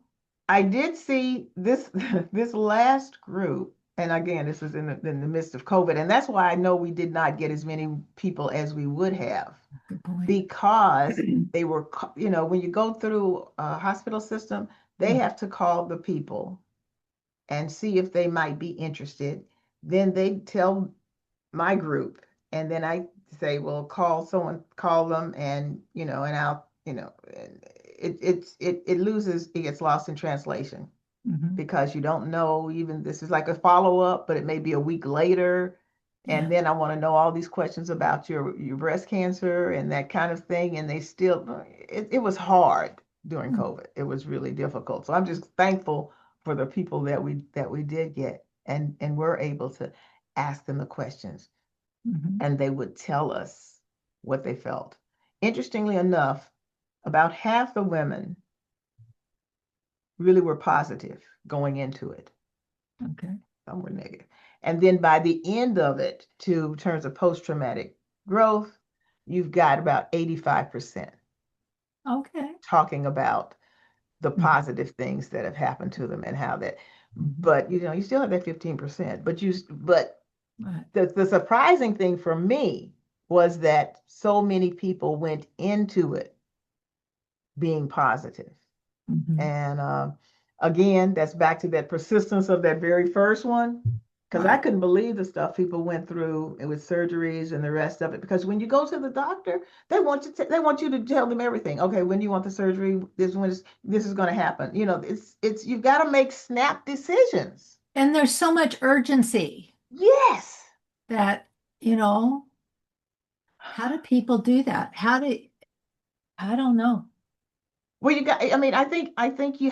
I did see this this last group, and again, this was in the midst of COVID, and that's why I know we did not get as many people as we would have, Good point. because they were, when you go through a hospital system, they have to call the people and see if they might be interested. Then they tell my group, and then I say, well, call them, and and I'll, it loses, it gets lost in translation, Mhm. because you don't know, even this is like a follow-up, but it may be a week later. Yeah. And then I want to know all these questions about your breast cancer and that kind of thing. And they still, it was hard during Mm. COVID. It was really difficult. So I'm just thankful for the people that we did get, and we're able to ask them the questions, Mhm. and they would tell us what they felt. Interestingly enough, about half the women really were positive going into it. Okay. Some were negative. And then by the end of it, to terms of post-traumatic growth, you've got about 85% Okay. talking about the Mhm. positive things that have happened to them and how that, Mhm. but you still have that 15%. But Right. the surprising thing for me was that so many people went into it being positive. Mhm. And again, that's back to that persistence of that very first one. Because I Right. couldn't believe the stuff people went through with surgeries and the rest of it. Because when you go to the doctor, they want you to tell them everything. Okay, when do you want the surgery? This is going to happen. It's you've got to make snap decisions. And there's so much urgency Yes. that, you know, how do people do that? I don't know. Well, I mean, I think you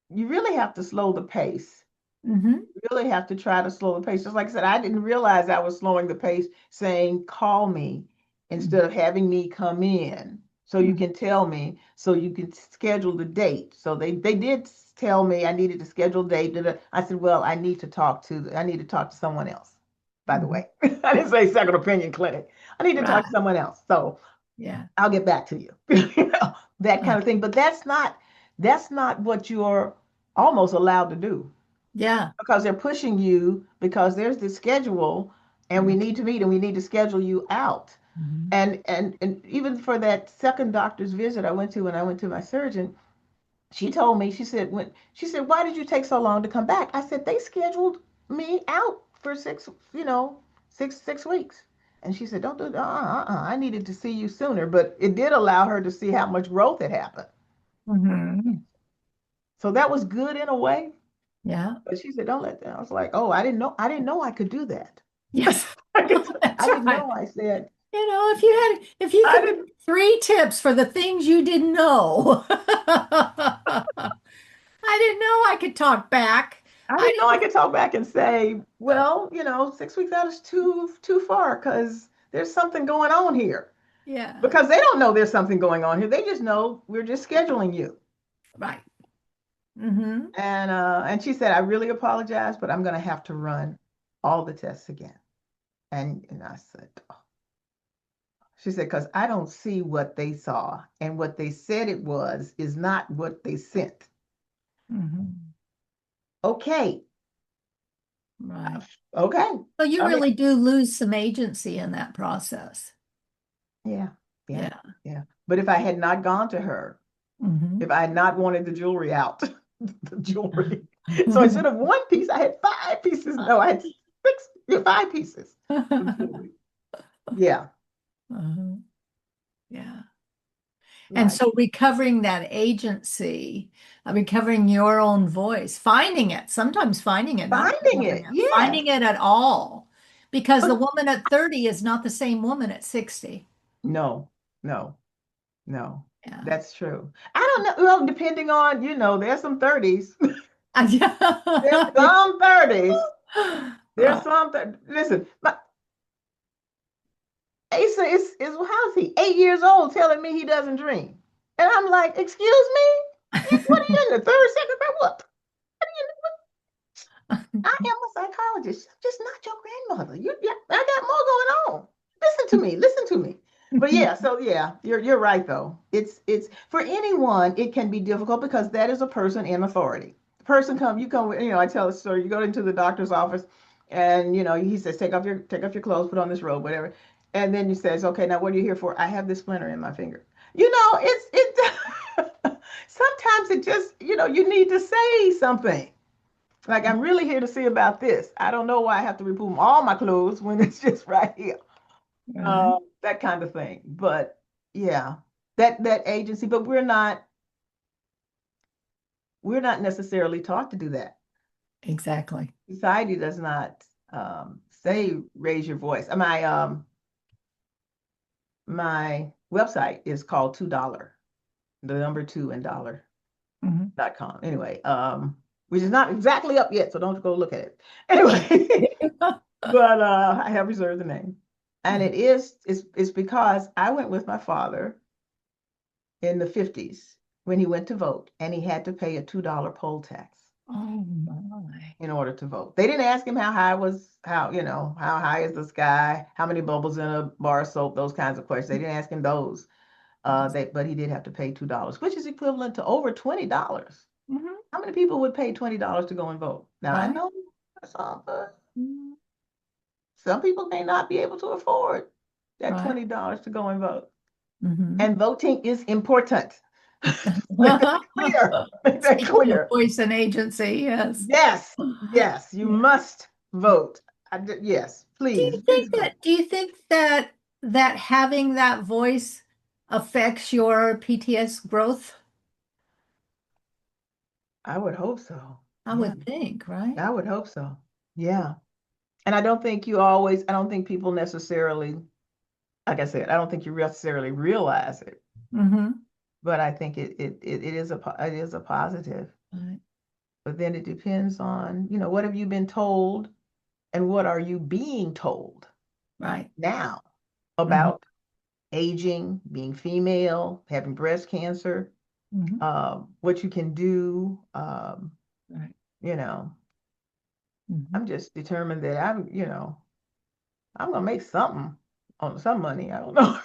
really have to slow the pace. Hmm. Really have to try to slow the pace. Just like I said, I didn't realize I was slowing the pace, saying, call me instead of having me come in. So you Hmm. can tell me, so you can schedule the date. So they did tell me I needed to schedule a date. I said, well, I need to talk to someone else, by the Hmm. way. I didn't say second opinion clinic. I need to talk to Right. someone else. So Yeah. I'll get back to you. That kind of thing. But that's not what you're almost allowed to do, Yeah. because they're pushing you, because there's this schedule and we need to meet and we need to schedule you out. Mhm. And even for that second doctor's visit I went to, when I went to my surgeon, she told me, she said, why did you take so long to come back? I said, they scheduled me out for six weeks. And she said, don't do that. I needed to see you sooner, but it did allow her to see how much growth had happened. Mhm. So that was good in a way. Yeah. But she said, don't let that. I was like, oh, I didn't know I could do that. Yes. I That's didn't right. know. I said, If you I could give didn't, 3 tips for the things you didn't know. I didn't know I could talk back. I I didn't know I didn't. could talk back and say, well, 6 weeks out is too far, because there's something going on here. Yeah. Because they don't know there's something going on here. They just know we're just scheduling you. Right. Mm-hmm. And she said, I really apologize, but I'm going to have to run all the tests again. And I said, oh. She said, because I don't see what they saw, and what they said it was is not what they sent. Mm-hmm. Okay. Right. Okay. So you I mean, really do lose some agency in that process. yeah, yeah, Yeah. yeah. But if I had not gone to her, Mm-hmm. if I had not wanted the jewelry out, the jewelry. So instead of one piece, I had 5 pieces. No, I had six, yeah, 5 pieces of jewelry. Yeah, Uh-huh. Yeah. And right. so recovering that agency, recovering your own voice, finding it, sometimes finding it, not Finding recovering it. it, Yes. finding it at all. Because the But woman at 30 is not the same woman at 60. no, no, no. Yeah. That's true. I don't know. Well, depending on, there's some 30s. There's some 30s. There's Right. some, listen, Asa is how's he? 8 years old, telling me he doesn't dream. And I'm like, excuse me? What are you in the third, second grade? What? I am a psychologist. I'm just not your grandmother. Yeah, I got more going on. Listen to me. Listen to me. But yeah, so yeah, you're right though. It's for anyone, it can be difficult, because that is a person in authority. The person you come, I tell a story. You go into the doctor's office, and he says, take off your clothes, put on this robe, whatever. And then he says, okay, now what are you here for? I have this splinter in my finger. It's sometimes it just, you need to say something. Like, I'm really here to see about this. I don't know why I have to remove all my clothes when it's just right here. Right. That kind of thing. But yeah, that agency, but we're not necessarily taught to do that. Exactly. Society does not say raise your voice. My website is called $2, the number two and dollar. Mhm. Anyway, which is not exactly up yet, so don't go look at it. Anyway, but I have reserved the name. And it's because I went with my father in the 50s when he went to vote, and he had to pay a $2 poll tax Oh my. in order to vote. They didn't ask him how high is the sky, how many bubbles in a bar of soap, those kinds of questions. They didn't ask him those. But he did have to pay $2, which is equivalent to over $20. Mhm. How many people would pay $20 to go and vote? Now I Right. know some people may not be able to afford that Right. $20 to go and vote. Mhm. And voting is important. Make that clear. Make that Speaking of clear. voice and agency, yes. Yes, yes, you Yeah. must vote. Yes, please, please vote. Do you think that having that voice affects your PTS growth? I would hope so. I Yeah, would think, right? I would hope so. Yeah. And I don't think people necessarily, like I said, I don't think you necessarily realize it, Mm-hmm. but I think it is a positive. Right. But then it depends on, what have you been told and what are you being told Right. now Mm-hmm. about aging, being female, having breast cancer, Mm-hmm. what you can do. Right. You know, Mm-hmm. I'm just determined that I'm gonna make something on some money. I don't know.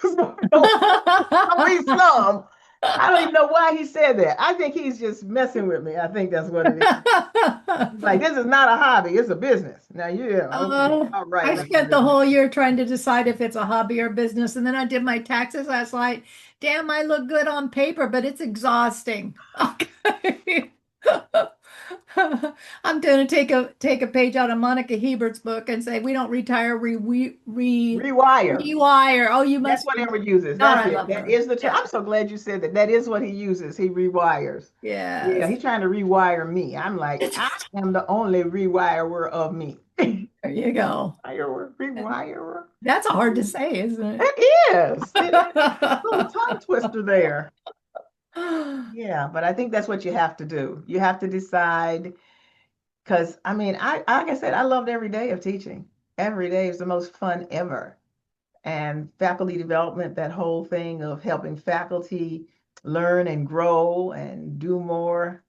At least some. I don't even know why he said that. I think he's just messing with me. I think that's what it is. He's like, this is not a hobby, it's a business. Now, yeah, okay. All right, I Mr. spent the Business. whole year trying to decide if it's a hobby or business, and then I did my taxes last night. Damn, I look good on paper, but it's exhausting. Okay. I'm going to take a page out of Monica Hebert's book and say we don't retire, Rewire. rewire. Oh, you That's must what be. Edward uses. God, That's I it. love That her. is the term. Yeah. I'm so glad you said that. That is what he uses. He rewires. Yeah, Yes. he's trying to rewire me. I'm like, I am the only rewirer of me. There you go. Rewirer. That's hard to say, isn't it? It is. It is. A little tongue twister there. Yeah, but I think that's what you have to do. You have to decide because I mean, like I said, I loved every day of teaching. Every day is the most fun ever. And faculty development, that whole thing of helping faculty learn and grow and do more.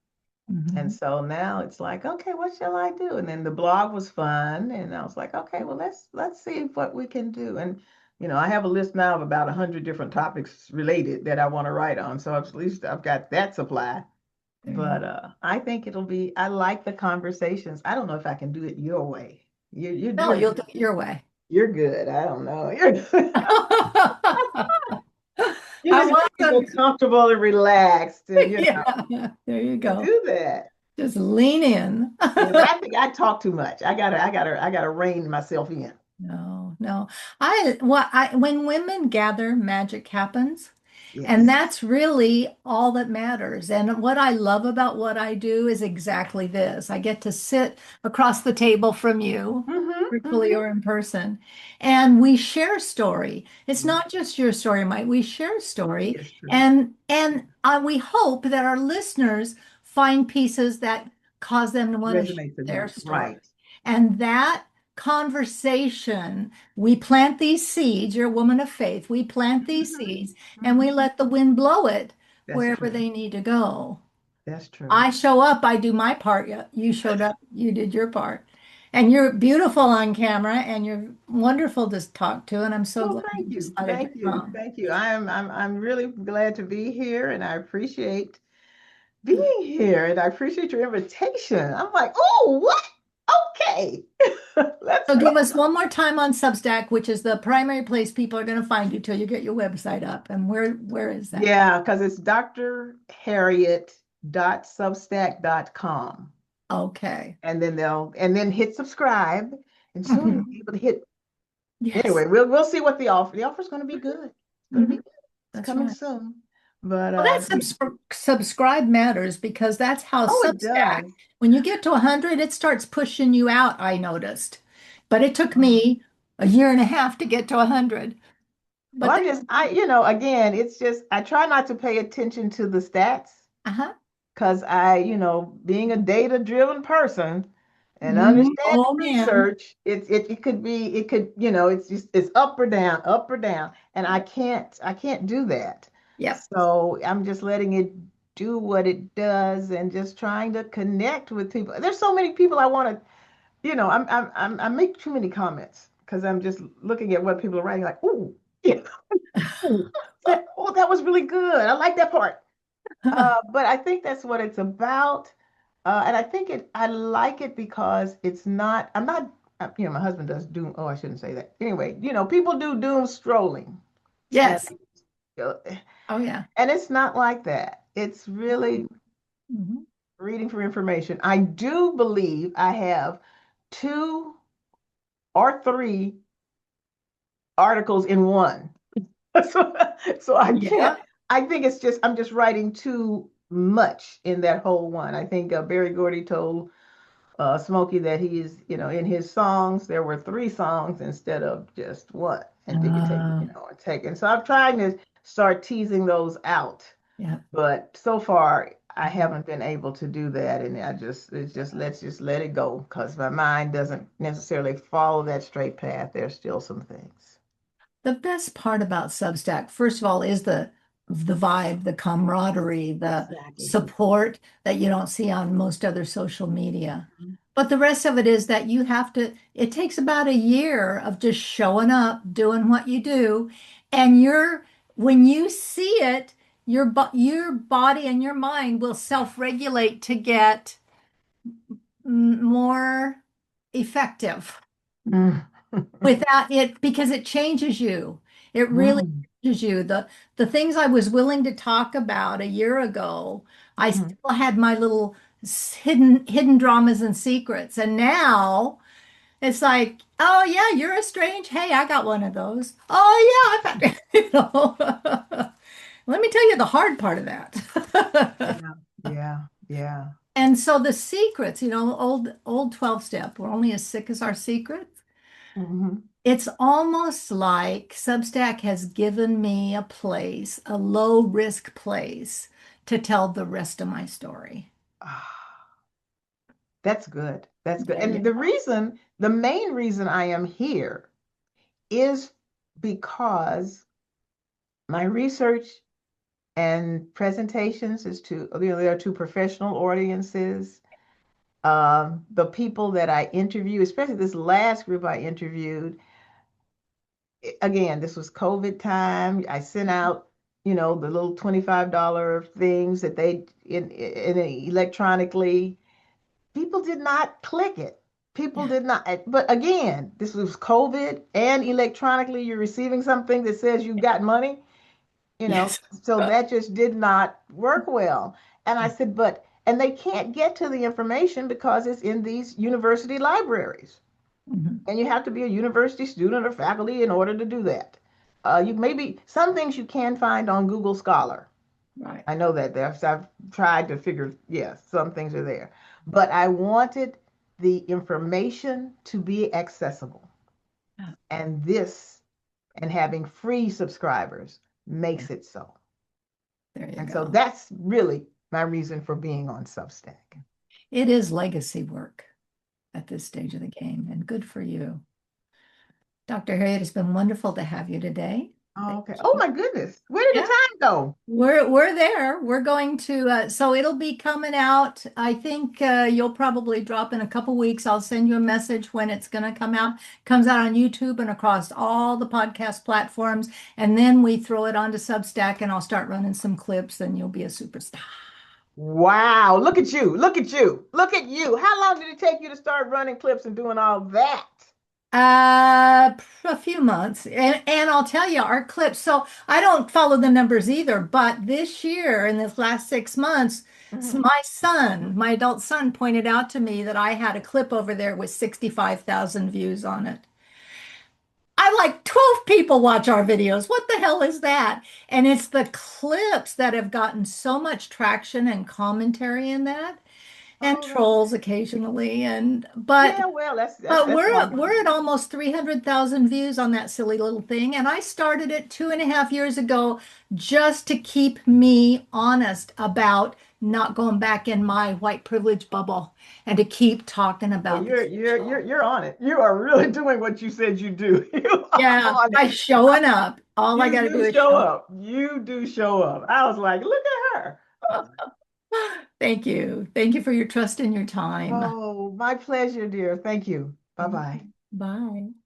And Mhm. so now it's like, okay, what shall I do? And then the blog was fun, and I was like, okay, well, let's see what we can do. And I have a list now of about 100 different topics related that I want to write on. So at least I've got that supply. There you But I think I like the conversations. I don't know if I can do it your way. No, you'll do it your way. You're good. I don't know. You're good. You I just was make me feel comfortable and relaxed, and yeah, there you you go. do that. Just lean in. Yeah, but I think I talk too much. I gotta rein myself in. No, no. When women gather, magic happens. And Yes. that's really all that matters. And what I love about what I do is exactly this. I get to sit across the table from you, Mm-hmm, virtually mm-hmm. or in person, and we share story. It's Yes, not just your story, Mike. We share story, it's true. and we hope that our listeners find pieces that cause them to want to share Resonate to their them. story. Right. And that conversation, we plant these seeds. You're a woman of faith. We plant these Mm-hmm, seeds and we mm-hmm. let the wind blow it That's wherever true. they need to go. That's true. I show up, I do my part. You showed up, you did your part. And you're beautiful on camera and you're wonderful to talk to. And I'm so Well, glad you thank you. decided to Thank you. come. Thank you. I'm really glad to be here, and I appreciate being here, and I appreciate your invitation. I'm like, oh, what? Okay. Let's So go. give us one more time on Substack, which is the primary place people are going to find you till you get your website up. And where is that? Yeah, because it's drharriet.substack.com. Okay. And then hit subscribe, and soon you'll Mhm. be able to hit. Yes. Anyway, we'll see what the offer's going to be good. It's going to be Mhm. good. It's That's coming right. soon. But Well, that subscribe matters because that's how oh, it Substack, does. when you get to 100, it starts pushing you out, I noticed. But it took Well, me a year and a half to get to 100. well, But again, it's just I try not to pay attention to the stats. uh-huh. because being a data-driven person and Mhm. understanding Oh man. research, it could be, it's just it's up or down, and I can't do that. Yep. So I'm just letting it do what it does and just trying to connect with people. There's so many people I want to, I make too many comments because I'm just looking at what people are writing, like, ooh, yeah, ooh, that was really good. I like that part. But I think that's what it's about. And I like it because I'm not, my husband does doom. Oh, I shouldn't say that. Anyway, people do doom strolling. And, Yes. uh, Oh yeah. and it's not like that. It's really Mhm. reading for information. I do believe I have two or three articles in one. So, so I can't. Yeah. I think I'm just writing too much in that whole one. I think Barry Gordy told Smokey that he's, in his songs, there were three songs instead of just one. And they could take, Uh, and take. And so I'm trying to start teasing those out. yeah. But so far, I haven't been able to do that. And let's just let it go because my mind doesn't necessarily follow that straight path. There's still some things. The best part about Substack, first of all, is the vibe, the camaraderie, the Exactly. support that you don't see on most other social media. But the rest of it is that it takes about a year of just showing up, doing what you do, and when you see it, your body and your mind will self-regulate to get more effective Mm. without it because it changes you. It really Mm. changes you. The things I was willing to talk about a year ago, I Mhm. still had my little hidden dramas and secrets. And now it's like, oh yeah, you're a strange. Hey, I got one of those. Oh yeah, I've had, Let me tell you the hard part of that. Yeah, yeah, yeah. And so the secrets, old 12 step, we're only as sick as our secrets. Hmm. It's almost like Substack has given me a place, a low risk place to tell the rest of my story. Ah, that's good. That's good. There you And go. the main reason I am here is because my research and presentations is to, there are two professional audiences. The people that I interview, especially this last group I interviewed, again, this was COVID time. I sent out, the little $25 things that they in electronically. People did not click it. People Yeah. did not. But again, this was COVID and electronically you're receiving something that says you got money, you know, Yes. so that just did not work well. And I said, and they can't get to the information because it's in these university libraries. Mhm. And you have to be a university student or faculty in order to do that. You maybe some things you can find on Google Scholar. Right. I know that there. I've tried to figure, yes, some things are there. But I wanted the information to be accessible. Yeah. And having free subscribers Yeah. makes it so. There you And so go. that's really my reason for being on Substack. It is legacy work at this stage of the game, and good for you. Dr. Harriet, it's been wonderful to have you today. Oh, Thank okay. Oh you. my goodness. Where did the Yeah. time go? We're there. We're going to so it'll be coming out. I think you'll probably drop in a couple weeks. I'll send you a message when it's going to come out. Comes out on YouTube and across all the podcast platforms, and then we throw it onto Substack, and I'll start running some clips, and you'll be a superstar. Wow. Look at you. Look at you. Look at you. How long did it take you to start running clips and doing all that? A few months, and I'll tell you our clips. So I don't follow the numbers either, but this year, in this last 6 months, Mhm. my adult son pointed out to me that I had a clip over there with 65,000 views on it. I like 12 people watch our videos. What the hell is that? And it's the clips that have gotten so much traction and commentary in that. and Oh, that's trolls occasionally. And but yeah. Well, but that's we're wonderful. at almost 300,000 views on that silly little thing. And I started it 2.5 years ago just to keep me honest about not going back in my white privilege bubble and to keep talking Well, about these people. you're on it. You are really doing what you said you do. You are Yeah, on by it. showing up. All I You got to do do is show show up. You do show up. I was like, look at her. up. Thank you. Thank you for your trust and your time. Oh, my pleasure, dear. Thank you. Bye bye. Bye.